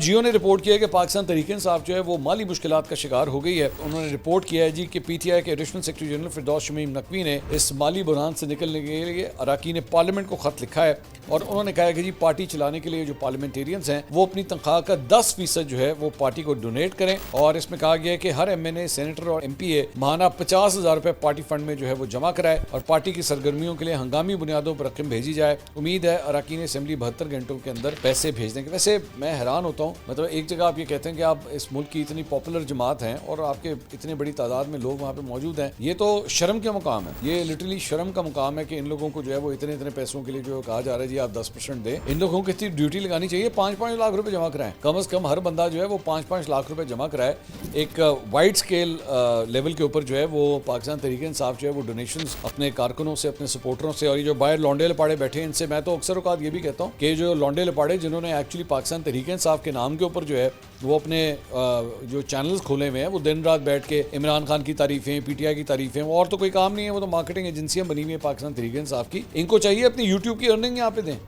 जियो ने रिपोर्ट किया है कि पाकिस्तान तहरीक इंसाफ जो है वो माली मुश्किलात का शिकार हो गई है। उन्होंने रिपोर्ट किया है जी कि पीटीआई के एडिशनल सेक्रेटरी जनरल फिरदौस शमीम नकवी ने इस माली बुरहान से निकलने के लिए अरकान पार्लियामेंट को खत लिखा है और उन्होंने कहा है कि जी पार्टी चलाने के लिए जो पार्लियामेंटेरियंस हैं वो अपनी तनख्वाह का 10% जो है वो पार्टी को डोनेट करें। और इसमें कहा गया है कि हर एमएनए, सेनेटर और एमपीए माहाना 50,000 रुपए पार्टी फंड में जो है वो जमा कराए और पार्टी की सरगर्मियों के लिए हंगामी बुनियादों पर रकम भेजी जाए। उम्मीद है अरकान असेंबली 72 घंटों के अंदर पैसे भेज देंगे। वैसे मैं हैरान होता हूँ, मतलब एक जगह आप ये कहते हैं कि आप इस मुल्क की इतनी पॉपुलर जमात हैं और आपके इतनी बड़ी तादाद में लोग वहाँ पे मौजूद हैं, ये तो शर्म का मुकाम है। ये लिटरली शर्म का मुकाम है कि इन लोगों को जो है वो इतने इतने पैसों के लिए जो कहा जा रहा है जी आप 10% दें। इन लोगों की इतनी ड्यूटी लगानी चाहिए, 5-5 लाख रुपए जमा कराएं। कम से कम हर बंदा जो है वो 5-5 लाख रुपए जमा कराए। एक वाइड स्केल लेवल के ऊपर जो है वो पाकिस्तान तहरीक इंसाफ जो है वो डोनेशंस अपने कारकुनों से, अपने सपोर्टरों से, और ये जो बाहर लौंडे लपाड़े बैठे हैं इनसे मैं तो अक्सर औकात ये भी कहता हूँ कि जो लौंडे लपाड़े जिन्होंने एक्चुअली पाकिस्तान तहरीक इंसाफ के नाम के ऊपर जो है वो अपने जो चैनल्स खोले हुए हैं वो दिन रात बैठ के इमरान खान की तारीफें, पीटीआई की तारीफें, और तो कोई काम नहीं है, वो तो मार्केटिंग एजेंसियां बनी हुई है पाकिस्तान तहरीक इंसाफ की। इनको चाहिए अपनी यूट्यूब की अर्निंग यहाँ पे दें।